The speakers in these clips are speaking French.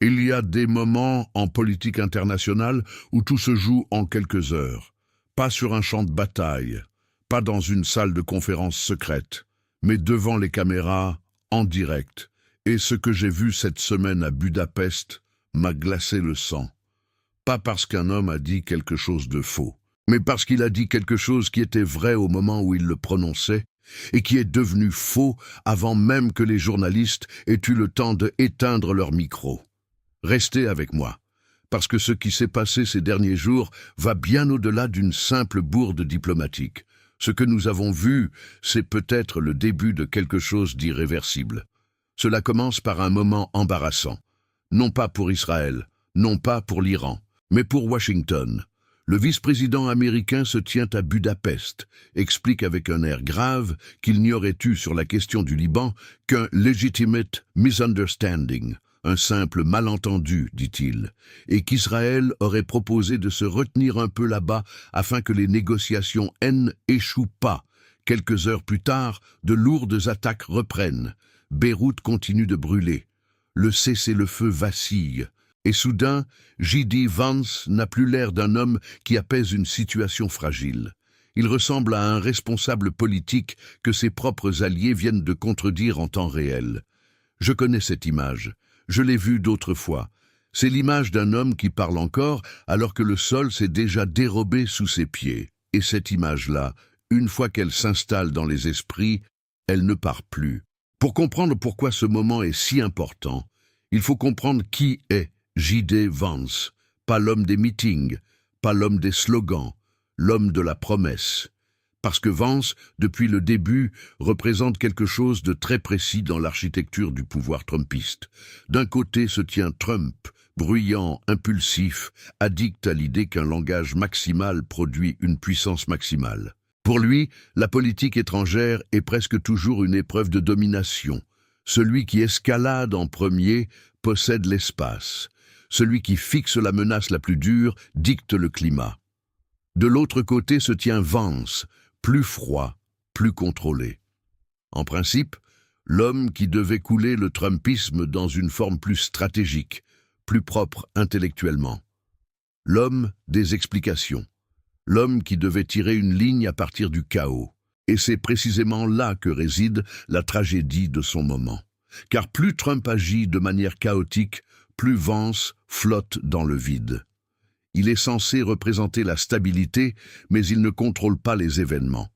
Il y a des moments en politique internationale où tout se joue en quelques heures. Pas sur un champ de bataille, pas dans une salle de conférence secrète, mais devant les caméras, en direct. Et ce que j'ai vu cette semaine à Budapest m'a glacé le sang. Pas parce qu'un homme a dit quelque chose de faux, mais parce qu'il a dit quelque chose qui était vrai au moment où il le prononçait, et qui est devenu faux avant même que les journalistes aient eu le temps de éteindre leur micro. Restez avec moi, parce que ce qui s'est passé ces derniers jours va bien au-delà d'une simple bourde diplomatique. Ce que nous avons vu, c'est peut-être le début de quelque chose d'irréversible. Cela commence par un moment embarrassant, non pas pour Israël, non pas pour l'Iran, mais pour Washington. Le vice-président américain se tient à Budapest, explique avec un air grave qu'il n'y aurait eu sur la question du Liban qu'un legitimate misunderstanding, un simple malentendu, dit-il, et qu'Israël aurait proposé de se retenir un peu là-bas afin que les négociations n'échouent pas. Quelques heures plus tard, de lourdes attaques reprennent. Beyrouth continue de brûler. Le cessez-le-feu vacille. Et soudain, J.D. Vance n'a plus l'air d'un homme qui apaise une situation fragile. Il ressemble à un responsable politique que ses propres alliés viennent de contredire en temps réel. Je connais cette image. Je l'ai vue d'autres fois. C'est l'image d'un homme qui parle encore alors que le sol s'est déjà dérobé sous ses pieds. Et cette image-là, une fois qu'elle s'installe dans les esprits, elle ne part plus. Pour comprendre pourquoi ce moment est si important, il faut comprendre qui est J.D. Vance, pas l'homme des meetings, pas l'homme des slogans, l'homme de la promesse. Parce que Vance, depuis le début, représente quelque chose de très précis dans l'architecture du pouvoir trumpiste. D'un côté se tient Trump, bruyant, impulsif, addict à l'idée qu'un langage maximal produit une puissance maximale. Pour lui, la politique étrangère est presque toujours une épreuve de domination. Celui qui escalade en premier possède l'espace. Celui qui fixe la menace la plus dure dicte le climat. De l'autre côté se tient Vance, plus froid, plus contrôlé. En principe, l'homme qui devait couler le trumpisme dans une forme plus stratégique, plus propre intellectuellement. L'homme des explications. L'homme qui devait tirer une ligne à partir du chaos. Et c'est précisément là que réside la tragédie de son moment. Car plus Trump agit de manière chaotique, plus Vance flotte dans le vide. Il est censé représenter la stabilité, mais il ne contrôle pas les événements.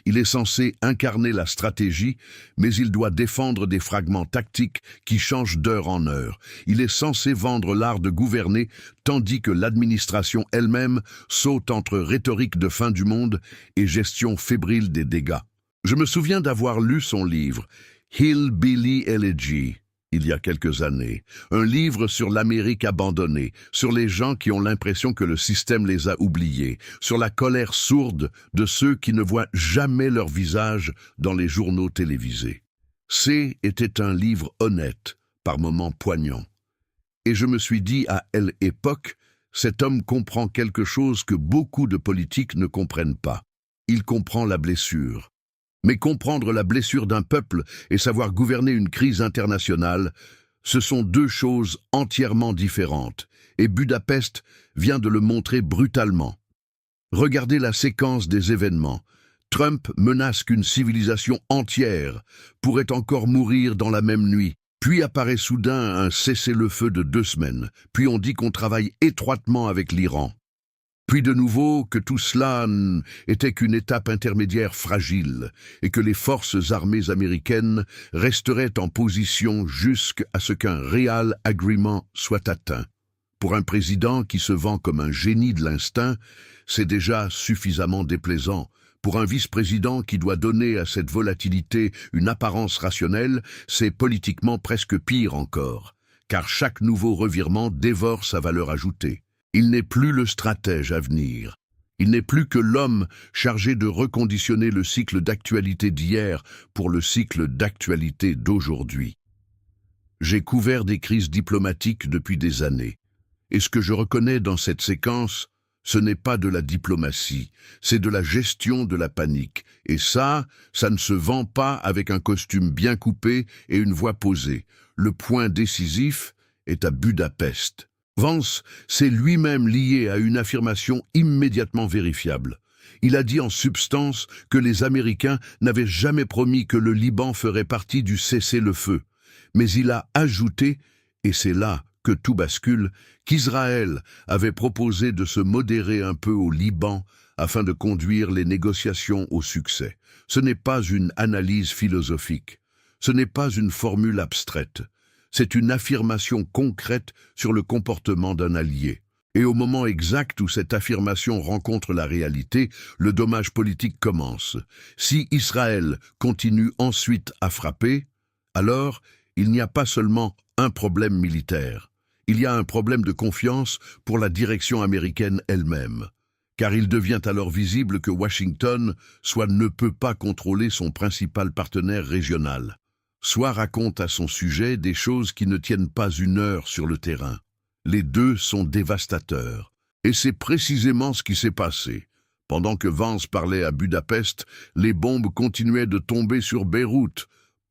Il est censé incarner la stratégie, mais il doit défendre des fragments tactiques qui changent d'heure en heure. Il est censé vendre l'art de gouverner, tandis que l'administration elle-même saute entre rhétorique de fin du monde et gestion fébrile des dégâts. Je me souviens d'avoir lu son livre, Hillbilly Elegy, il y a quelques années, un livre sur l'Amérique abandonnée, sur les gens qui ont l'impression que le système les a oubliés, sur la colère sourde de ceux qui ne voient jamais leur visage dans les journaux télévisés. Était un livre honnête, par moments poignant. Et je me suis dit à l'époque, cet homme comprend quelque chose que beaucoup de politiques ne comprennent pas. Il comprend la blessure. Mais comprendre la blessure d'un peuple et savoir gouverner une crise internationale, ce sont deux choses entièrement différentes, et Budapest vient de le montrer brutalement. Regardez la séquence des événements. Trump menace qu'une civilisation entière pourrait encore mourir dans la même nuit. Puis apparaît soudain un cessez-le-feu de 2 semaines. Puis on dit qu'on travaille étroitement avec l'Iran. Puis de nouveau que tout cela n'était qu'une étape intermédiaire fragile et que les forces armées américaines resteraient en position jusqu'à ce qu'un real agreement soit atteint. Pour un président qui se vend comme un génie de l'instinct, c'est déjà suffisamment déplaisant. Pour un vice-président qui doit donner à cette volatilité une apparence rationnelle, c'est politiquement presque pire encore, car chaque nouveau revirement dévore sa valeur ajoutée. Il n'est plus le stratège à venir. Il n'est plus que l'homme chargé de reconditionner le cycle d'actualité d'hier pour le cycle d'actualité d'aujourd'hui. J'ai couvert des crises diplomatiques depuis des années. Et ce que je reconnais dans cette séquence, ce n'est pas de la diplomatie, c'est de la gestion de la panique. Et ça ne se vend pas avec un costume bien coupé et une voix posée. Le point décisif est à Budapest. Vance s'est lui-même lié à une affirmation immédiatement vérifiable. Il a dit en substance que les Américains n'avaient jamais promis que le Liban ferait partie du cessez-le-feu. Mais il a ajouté, et c'est là que tout bascule, qu'Israël avait proposé de se modérer un peu au Liban afin de conduire les négociations au succès. Ce n'est pas une analyse philosophique, ce n'est pas une formule abstraite, c'est une affirmation concrète sur le comportement d'un allié. Et au moment exact où cette affirmation rencontre la réalité, le dommage politique commence. Si Israël continue ensuite à frapper, alors il n'y a pas seulement un problème militaire. Il y a un problème de confiance pour la direction américaine elle-même. Car il devient alors visible que Washington soit ne peut pas contrôler son principal partenaire régional, soit raconte à son sujet des choses qui ne tiennent pas une heure sur le terrain. Les deux sont dévastateurs. Et c'est précisément ce qui s'est passé. Pendant que Vance parlait à Budapest, les bombes continuaient de tomber sur Beyrouth.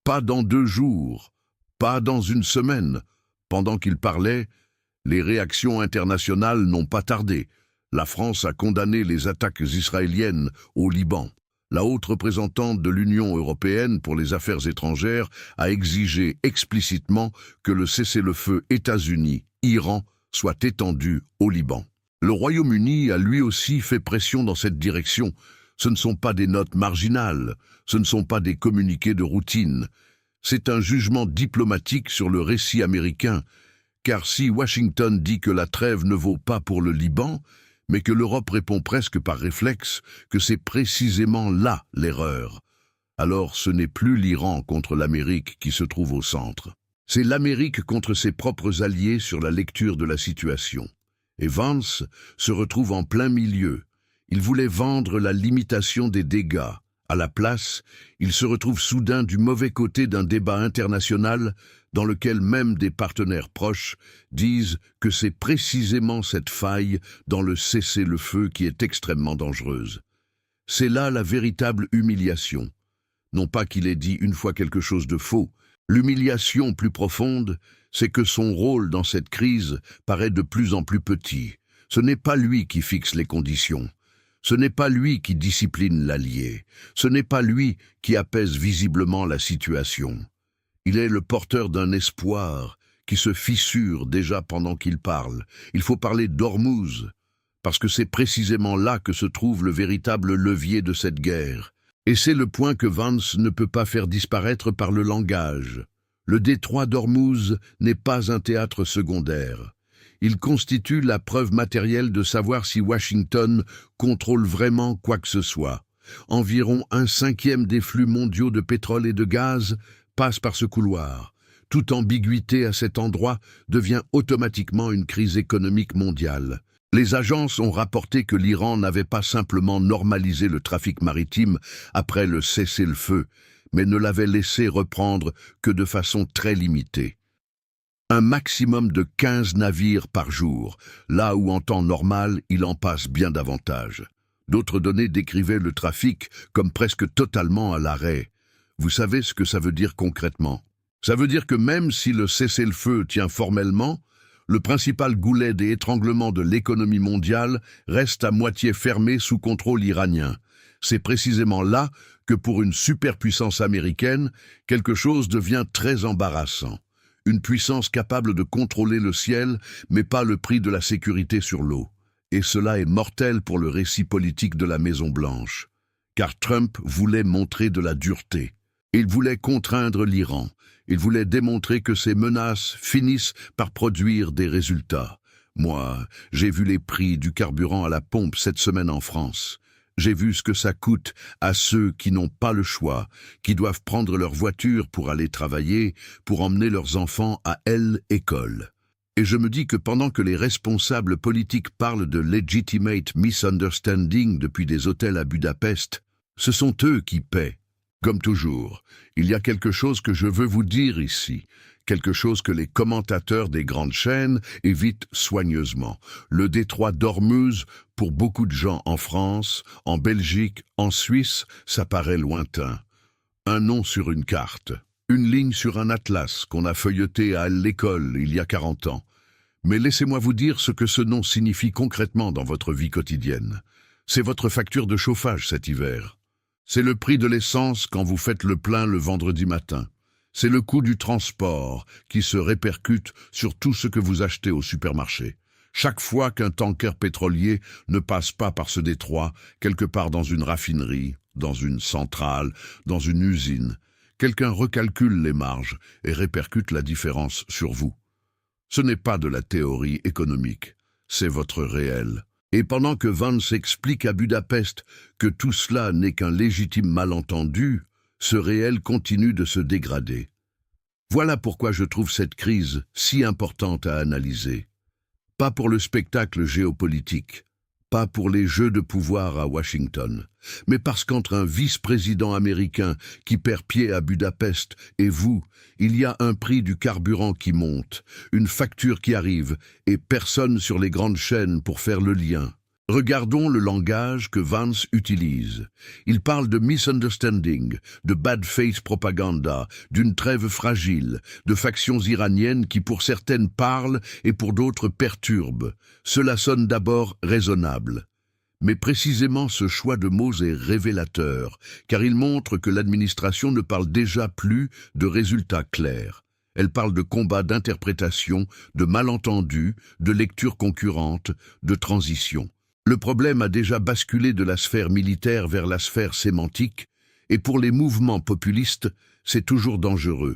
Pas dans 2 jours, pas dans une semaine. Pendant qu'il parlait, les réactions internationales n'ont pas tardé. La France a condamné les attaques israéliennes au Liban. La haute représentante de l'Union européenne pour les affaires étrangères a exigé explicitement que le cessez-le-feu États-Unis-Iran soit étendu au Liban. Le Royaume-Uni a lui aussi fait pression dans cette direction. Ce ne sont pas des notes marginales, ce ne sont pas des communiqués de routine. C'est un jugement diplomatique sur le récit américain, car si Washington dit que la trêve ne vaut pas pour le Liban, mais que l'Europe répond presque par réflexe que c'est précisément là l'erreur, alors ce n'est plus l'Iran contre l'Amérique qui se trouve au centre. C'est l'Amérique contre ses propres alliés sur la lecture de la situation. Et Vance se retrouve en plein milieu. Il voulait vendre la limitation des dégâts. À la place, il se retrouve soudain du mauvais côté d'un débat international dans lequel même des partenaires proches disent que c'est précisément cette faille dans le cessez-le-feu qui est extrêmement dangereuse. C'est là la véritable humiliation. Non pas qu'il ait dit une fois quelque chose de faux. L'humiliation plus profonde, c'est que son rôle dans cette crise paraît de plus en plus petit. Ce n'est pas lui qui fixe les conditions. Ce n'est pas lui qui discipline l'allié. Ce n'est pas lui qui apaise visiblement la situation. Il est le porteur d'un espoir qui se fissure déjà pendant qu'il parle. Il faut parler d'Ormuz, parce que c'est précisément là que se trouve le véritable levier de cette guerre. Et c'est le point que Vance ne peut pas faire disparaître par le langage. Le détroit d'Ormuz n'est pas un théâtre secondaire. Il constitue la preuve matérielle de savoir si Washington contrôle vraiment quoi que ce soit. Environ 1/5 des flux mondiaux de pétrole et de gaz passe par ce couloir. Toute ambiguïté à cet endroit devient automatiquement une crise économique mondiale. Les agences ont rapporté que l'Iran n'avait pas simplement normalisé le trafic maritime après le cessez-le-feu, mais ne l'avait laissé reprendre que de façon très limitée. Un maximum de 15 navires par jour, là où en temps normal il en passe bien davantage. D'autres données décrivaient le trafic comme presque totalement à l'arrêt. Vous savez ce que ça veut dire concrètement? Ça veut dire que même si le cessez-le-feu tient formellement, le principal goulet des étranglements de l'économie mondiale reste à moitié fermé sous contrôle iranien. C'est précisément là que pour une superpuissance américaine, quelque chose devient très embarrassant. Une puissance capable de contrôler le ciel, mais pas le prix de la sécurité sur l'eau. Et cela est mortel pour le récit politique de la Maison-Blanche. Car Trump voulait montrer de la dureté. Il voulait contraindre l'Iran. Il voulait démontrer que ces menaces finissent par produire des résultats. Moi, j'ai vu les prix du carburant à la pompe cette semaine en France. J'ai vu ce que ça coûte à ceux qui n'ont pas le choix, qui doivent prendre leur voiture pour aller travailler, pour emmener leurs enfants à l'école. Et je me dis que pendant que les responsables politiques parlent de legitimate misunderstanding depuis des hôtels à Budapest, ce sont eux qui paient. Comme toujours, il y a quelque chose que je veux vous dire ici, quelque chose que les commentateurs des grandes chaînes évitent soigneusement. Le détroit d'Ormuz, pour beaucoup de gens en France, en Belgique, en Suisse, ça paraît lointain. Un nom sur une carte, Une ligne sur un atlas qu'on a feuilleté à l'école il y a 40 ans. Mais laissez-moi vous dire ce que ce nom signifie concrètement dans votre vie quotidienne. C'est votre facture de chauffage cet hiver. C'est le prix de l'essence quand vous faites le plein le vendredi matin. C'est le coût du transport qui se répercute sur tout ce que vous achetez au supermarché. Chaque fois qu'un tanker pétrolier ne passe pas par ce détroit, quelque part dans une raffinerie, dans une centrale, dans une usine, quelqu'un recalcule les marges et répercute la différence sur vous. Ce n'est pas de la théorie économique, c'est votre réel. Et pendant que Vance explique à Budapest que tout cela n'est qu'un légitime malentendu, ce réel continue de se dégrader. Voilà pourquoi je trouve cette crise si importante à analyser. Pas pour le spectacle géopolitique, pas pour les jeux de pouvoir à Washington, mais parce qu'entre un vice-président américain qui perd pied à Budapest et vous, il y a un prix du carburant qui monte, une facture qui arrive et personne sur les grandes chaînes pour faire le lien. Regardons le langage que Vance utilise. Il parle de misunderstanding, de bad faith propaganda, d'une trêve fragile, de factions iraniennes qui pour certaines parlent et pour d'autres perturbent. Cela sonne d'abord raisonnable. Mais précisément ce choix de mots est révélateur, car il montre que l'administration ne parle déjà plus de résultats clairs. Elle parle de combats d'interprétation, de malentendus, de lectures concurrentes, de transition. Le problème a déjà basculé de la sphère militaire vers la sphère sémantique, et pour les mouvements populistes, c'est toujours dangereux.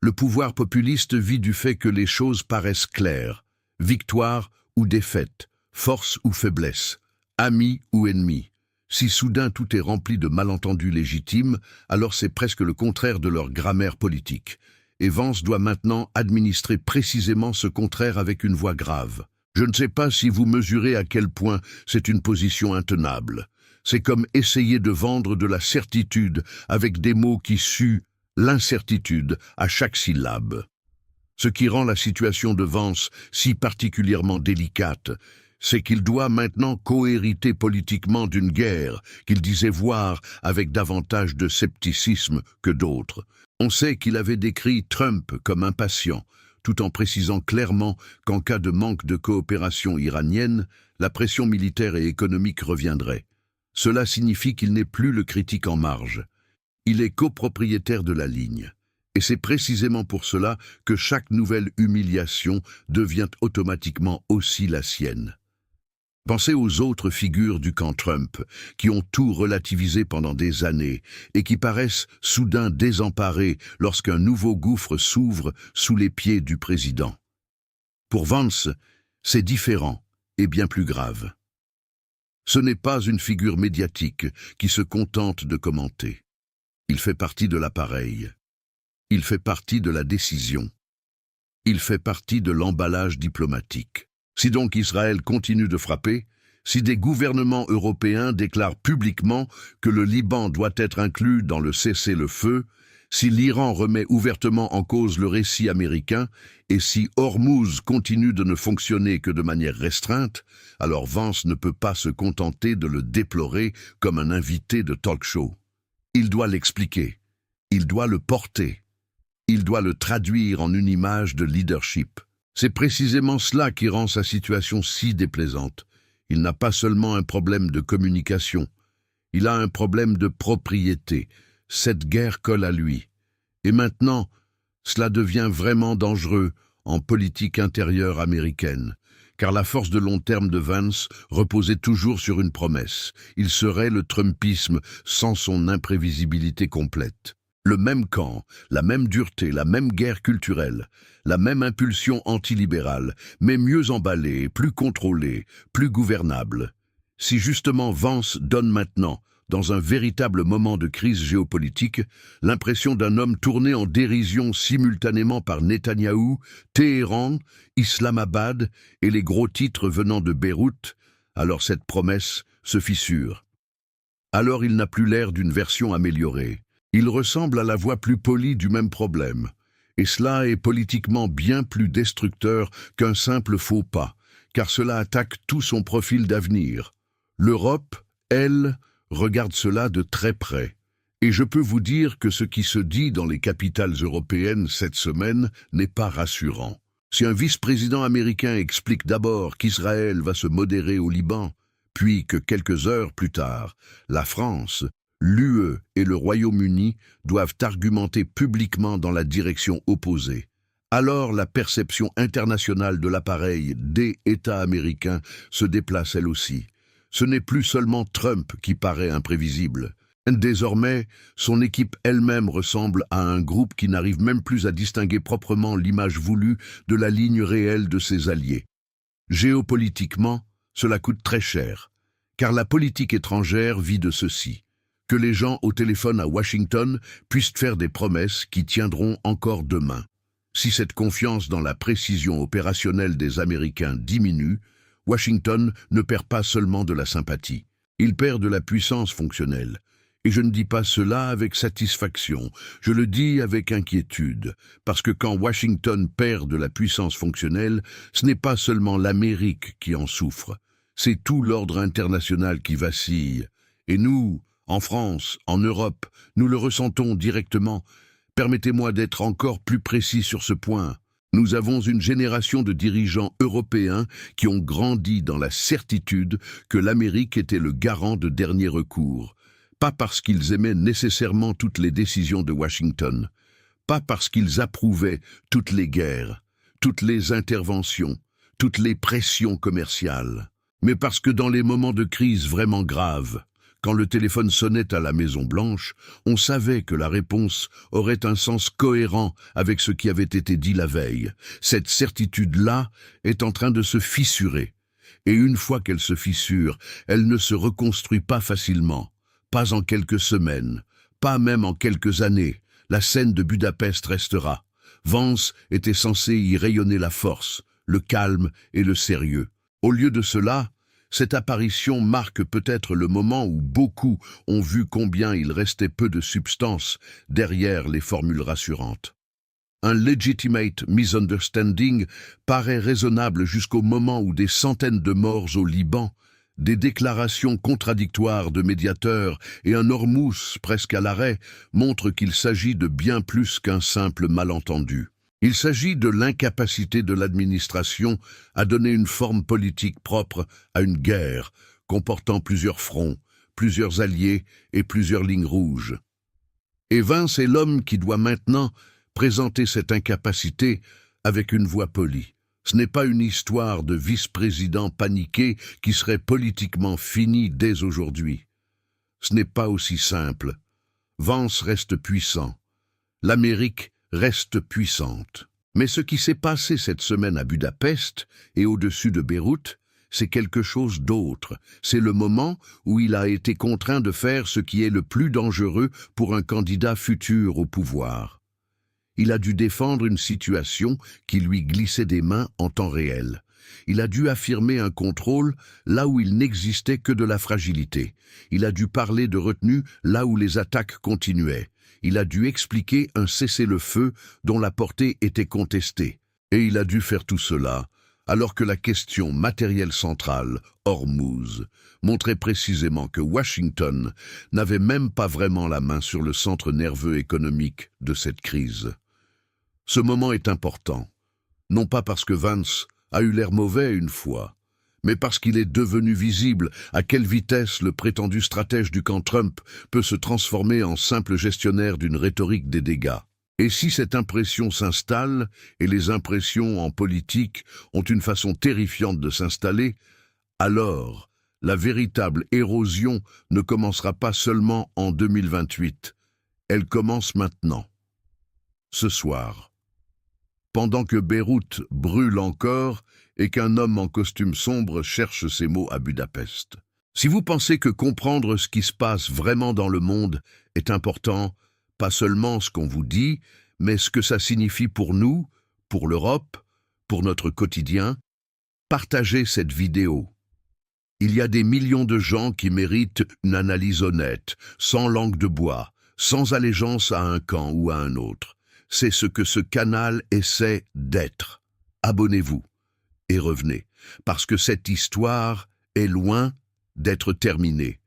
Le pouvoir populiste vit du fait que les choses paraissent claires, victoire ou défaite, force ou faiblesse, ami ou ennemi. Si soudain tout est rempli de malentendus légitimes, alors c'est presque le contraire de leur grammaire politique. Et Vance doit maintenant administrer précisément ce contraire avec une voix grave. Je ne sais pas si vous mesurez à quel point c'est une position intenable. C'est comme essayer de vendre de la certitude avec des mots qui suent l'incertitude à chaque syllabe. Ce qui rend la situation de Vance si particulièrement délicate, c'est qu'il doit maintenant cohériter politiquement d'une guerre qu'il disait voir avec davantage de scepticisme que d'autres. On sait qu'il avait décrit Trump comme impatient, tout en précisant clairement qu'en cas de manque de coopération iranienne, la pression militaire et économique reviendrait. Cela signifie qu'il n'est plus le critique en marge. Il est copropriétaire de la ligne. Et c'est précisément pour cela que chaque nouvelle humiliation devient automatiquement aussi la sienne. Pensez aux autres figures du camp Trump, qui ont tout relativisé pendant des années et qui paraissent soudain désemparés lorsqu'un nouveau gouffre s'ouvre sous les pieds du président. Pour Vance, c'est différent et bien plus grave. Ce n'est pas une figure médiatique qui se contente de commenter. Il fait partie de l'appareil. Il fait partie de la décision. Il fait partie de l'emballage diplomatique. Si donc Israël continue de frapper, si des gouvernements européens déclarent publiquement que le Liban doit être inclus dans le cessez-le-feu, si l'Iran remet ouvertement en cause le récit américain, et si Hormuz continue de ne fonctionner que de manière restreinte, alors Vance ne peut pas se contenter de le déplorer comme un invité de talk-show. Il doit l'expliquer, il doit le porter, il doit le traduire en une image de leadership. C'est précisément cela qui rend sa situation si déplaisante. Il n'a pas seulement un problème de communication, il a un problème de propriété. Cette guerre colle à lui. Et maintenant, cela devient vraiment dangereux en politique intérieure américaine, car la force de long terme de Vance reposait toujours sur une promesse. Il serait le Trumpisme sans son imprévisibilité complète. Le même camp, la même dureté, la même guerre culturelle, la même impulsion antilibérale, mais mieux emballée, plus contrôlée, plus gouvernable. Si justement Vance donne maintenant, dans un véritable moment de crise géopolitique, l'impression d'un homme tourné en dérision simultanément par Netanyahou, Téhéran, Islamabad et les gros titres venant de Beyrouth, alors cette promesse se fissure. Alors il n'a plus l'air d'une version améliorée. Il ressemble à la voix plus polie du même problème. Et cela est politiquement bien plus destructeur qu'un simple faux pas, car cela attaque tout son profil d'avenir. L'Europe, elle, regarde cela de très près. Et je peux vous dire que ce qui se dit dans les capitales européennes cette semaine n'est pas rassurant. Si un vice-président américain explique d'abord qu'Israël va se modérer au Liban, puis que quelques heures plus tard, la France, l'UE et le Royaume-Uni doivent argumenter publiquement dans la direction opposée, alors la perception internationale de l'appareil des États américains se déplace elle aussi. Ce n'est plus seulement Trump qui paraît imprévisible. Désormais, son équipe elle-même ressemble à un groupe qui n'arrive même plus à distinguer proprement l'image voulue de la ligne réelle de ses alliés. Géopolitiquement, cela coûte très cher, car la politique étrangère vit de ceci. Que les gens au téléphone à Washington puissent faire des promesses qui tiendront encore demain. Si cette confiance dans la précision opérationnelle des Américains diminue, Washington ne perd pas seulement de la sympathie, il perd de la puissance fonctionnelle. Et je ne dis pas cela avec satisfaction, je le dis avec inquiétude, parce que quand Washington perd de la puissance fonctionnelle, ce n'est pas seulement l'Amérique qui en souffre, c'est tout l'ordre international qui vacille. Et nous, en France, en Europe, nous le ressentons directement. Permettez-moi d'être encore plus précis sur ce point. Nous avons une génération de dirigeants européens qui ont grandi dans la certitude que l'Amérique était le garant de dernier recours. Pas parce qu'ils aimaient nécessairement toutes les décisions de Washington, pas parce qu'ils approuvaient toutes les guerres, toutes les interventions, toutes les pressions commerciales, mais parce que dans les moments de crise vraiment graves, quand le téléphone sonnait à la Maison-Blanche, on savait que la réponse aurait un sens cohérent avec ce qui avait été dit la veille. Cette certitude-là est en train de se fissurer. Et une fois qu'elle se fissure, elle ne se reconstruit pas facilement. Pas en quelques semaines, pas même en quelques années. La scène de Budapest restera. Vance était censé y rayonner la force, le calme et le sérieux. Au lieu de cela, cette apparition marque peut-être le moment où beaucoup ont vu combien il restait peu de substance derrière les formules rassurantes. Un legitimate misunderstanding paraît raisonnable jusqu'au moment où des centaines de morts au Liban, des déclarations contradictoires de médiateurs et un Hormuz presque à l'arrêt montrent qu'il s'agit de bien plus qu'un simple malentendu. Il s'agit de l'incapacité de l'administration à donner une forme politique propre à une guerre comportant plusieurs fronts, plusieurs alliés et plusieurs lignes rouges. Et Vance est l'homme qui doit maintenant présenter cette incapacité avec une voix polie. Ce n'est pas une histoire de vice-président paniqué qui serait politiquement finie dès aujourd'hui. Ce n'est pas aussi simple. Vance reste puissant. L'Amérique reste puissante. Mais ce qui s'est passé cette semaine à Budapest et au-dessus de Beyrouth, c'est quelque chose d'autre. C'est le moment où il a été contraint de faire ce qui est le plus dangereux pour un candidat futur au pouvoir. Il a dû défendre une situation qui lui glissait des mains en temps réel. Il a dû affirmer un contrôle là où il n'existait que de la fragilité. Il a dû parler de retenue là où les attaques continuaient. Il a dû expliquer un cessez-le-feu dont la portée était contestée. Et il a dû faire tout cela alors que la question matérielle centrale, Hormuz, montrait précisément que Washington n'avait même pas vraiment la main sur le centre nerveux économique de cette crise. Ce moment est important, non pas parce que Vance a eu l'air mauvais une fois, mais parce qu'il est devenu visible à quelle vitesse le prétendu stratège du camp Trump peut se transformer en simple gestionnaire d'une rhétorique des dégâts. Et si cette impression s'installe, et les impressions en politique ont une façon terrifiante de s'installer, alors la véritable érosion ne commencera pas seulement en 2028, elle commence maintenant. Ce soir. Pendant que Beyrouth brûle encore et qu'un homme en costume sombre cherche ses mots à Budapest. Si vous pensez que comprendre ce qui se passe vraiment dans le monde est important, pas seulement ce qu'on vous dit, mais ce que ça signifie pour nous, pour l'Europe, pour notre quotidien, partagez cette vidéo. Il y a des millions de gens qui méritent une analyse honnête, sans langue de bois, sans allégeance à un camp ou à un autre. C'est ce que ce canal essaie d'être. Abonnez-vous et revenez, parce que cette histoire est loin d'être terminée.